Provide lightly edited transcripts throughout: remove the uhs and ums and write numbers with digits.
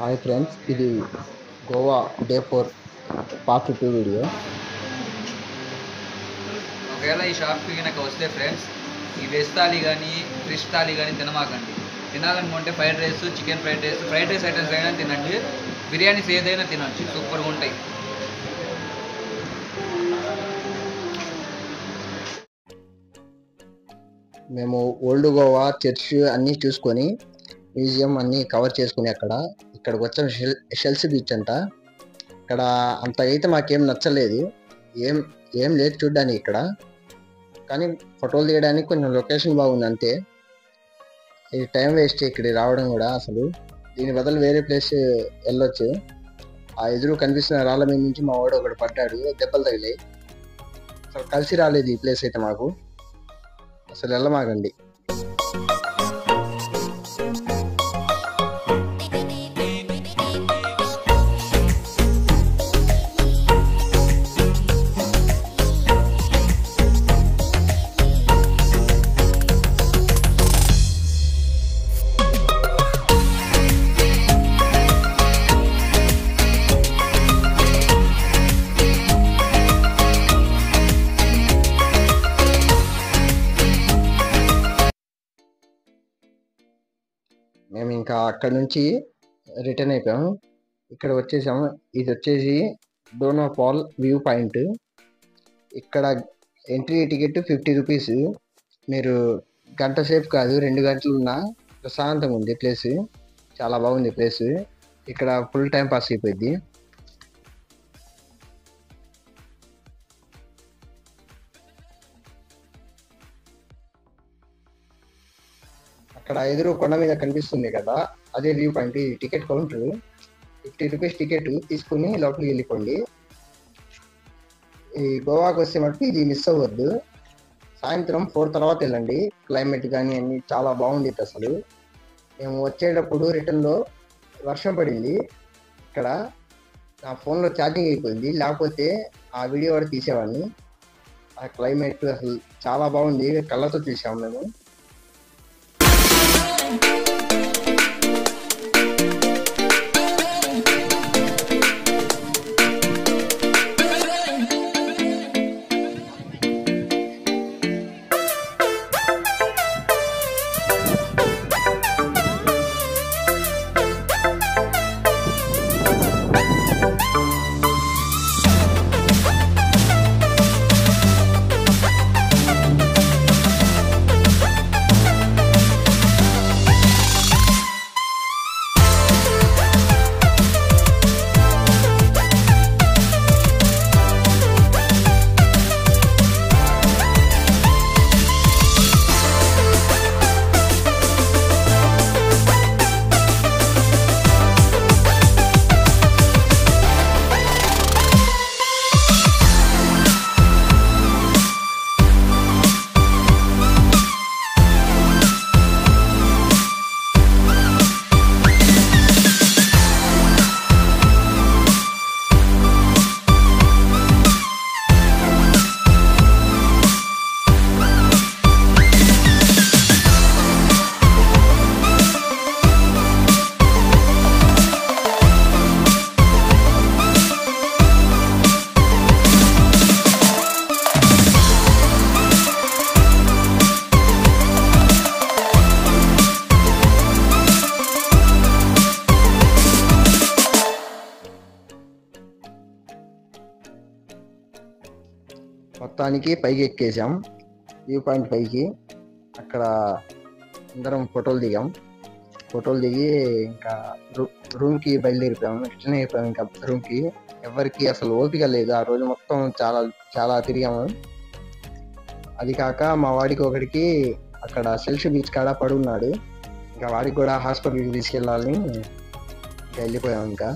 Hi friends, ఇది Goa day 4 part 2 video. ఒకవేళ ఈ షాప్కి కనుక వస్తే ఫ్రెండ్స్, ఈ వెజ్ థాలీ కానీ ఫిష్ థాలీ కానీ తినమాకండి. తినాలనుకుంటే fried rice, chicken fried rice items అయినా తినండి. బిర్యానీస్ ఏదైనా తినొచ్చు, సూపర్గా ఉంటాయి. మేము ఓల్డ్ గోవా చర్చ్ అన్నీ చూసుకొని మ్యూజియం అన్నీ కవర్ చేసుకుని ఇక్కడికి వచ్చాం. షెల్స్ బీచ్ అంట. ఇక్కడ అంత అయితే మాకేం నచ్చలేదు, ఏం ఏం లేదు చూడ్డానికి ఇక్కడ. కానీ ఫోటోలు తీయడానికి కొంచెం లొకేషన్ బాగుంది అంతే. ఇది టైం వేస్ట్ ఇక్కడికి రావడం కూడా. అసలు దీని బదులు వేరే ప్లేస్ వెళ్ళొచ్చు. ఆ ఎదురు కనిపిస్తున్న రాళ్ళ మీద నుంచి మా వాడు ఒకడు పడ్డాడు, దెబ్బలు తగిలాయి. అసలు కలిసి రాలేదు ఈ ప్లేస్ అయితే మాకు. అసలు వెళ్ళమాకండి. మేము ఇంకా అక్కడ నుంచి రిటర్న్ అయిపోయాము. ఇక్కడ వచ్చేసాము. ఇది వచ్చేసి డోనో పాల్ వ్యూ పాయింట్. ఇక్కడ ఎంట్రీ టికెట్ 50 రూపీస్. మీరు గంట సేపు కాదు, 2 గంటలు ఉన్నా ప్రశాంతంగా ఉంది ప్లేస్. చాలా బాగుంది ప్లేస్. ఇక్కడ ఫుల్ టైం పాస్ అయిపోయింది. అక్కడ ఎదురు కొండ మీద కనిపిస్తుంది కదా, అదే వ్యూ పాయింట్. ఈ టికెట్ కౌంటర్ 50 రూపీస్ టికెట్ తీసుకుని లోపలికి వెళ్ళిపోండి. ఈ గోవాకి వస్తే మటుకు ఇది మిస్ అవ్వద్దు. సాయంత్రం 4 తర్వాత వెళ్ళండి. క్లైమేట్ కానీ అన్ని చాలా బాగుంది అసలు. మేము వచ్చేటప్పుడు రిటర్న్లో వర్షం పడింది. ఇక్కడ నా ఫోన్లో ఛార్జింగ్ అయిపోయింది, లేకపోతే ఆ వీడియో కూడా తీసేవాడిని. ఆ క్లైమేట్ అసలు చాలా బాగుంది, కళ్ళతో చూసాము మేము. మొత్తానికి పైకి ఎక్కేసాం, వ్యూ పాయింట్ పైకి. అక్కడ అందరం ఫోటోలు దిగాం. ఫోటోలు దిగి ఇంకా రూమ్కి బయలుదేరిపోయాము. రిటర్న్ అయిపోయాము ఇంకా రూమ్కి. ఎవరికి అసలు ఓపిక లేదు. ఆ రోజు మొత్తం చాలా చాలా తిరిగాము. అది కాక మా వాడికి ఒకడికి అక్కడ షెల్స్ బీచ్ కాడ పడున్నాడు. ఇంకా వాడికి కూడా హాస్పిటల్కి తీసుకెళ్ళాలని వెళ్ళిపోయాము ఇంకా.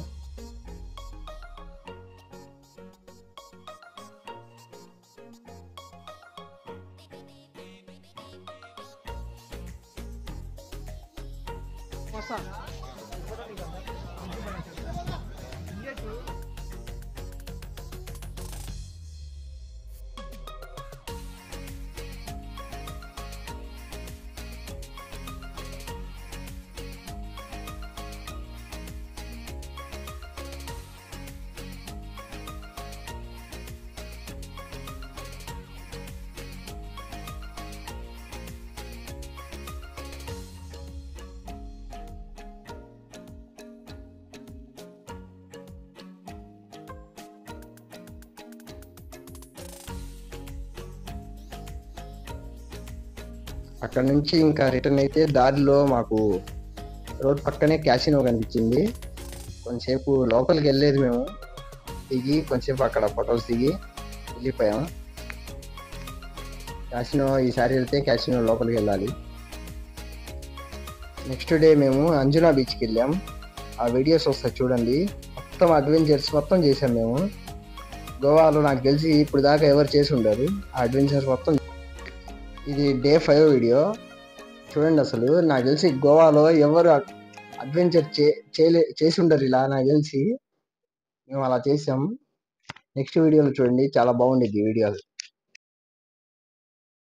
అక్కడ నుంచి ఇంకా రిటర్న్ అయితే దారిలో మాకు రోడ్ పక్కనే క్యాసినో కనిపించింది. కొంచెంసేపు లోపలికి వెళ్ళలేదు మేము, దిగి కొంచెంసేపు అక్కడ ఫొటోస్ దిగి వెళ్ళిపోయాం. క్యాసినో ఈసారి వెళ్తే క్యాసినో లోపలికి వెళ్ళాలి. నెక్స్ట్ డే మేము అంజునా బీచ్కి వెళ్ళాం. ఆ వీడియోస్ వస్తాయి చూడండి. మొత్తం అడ్వెంచర్స్ మొత్తం చేసాం మేము. గోవాలో నాకు తెలిసి ఇప్పుడు దాకా ఎవరు చేసి ఉండరు ఆ అడ్వెంచర్స్ మొత్తం. ఇది డే 5 వీడియో చూడండి. అసలు నాకు తెలిసి గోవాలో ఎవరు అడ్వెంచర్ చేసి ఉండరు ఇలా, నాకు తెలిసి మేము అలా చేసాం. నెక్స్ట్ వీడియోలో చూడండి, చాలా బాగుండేది వీడియో.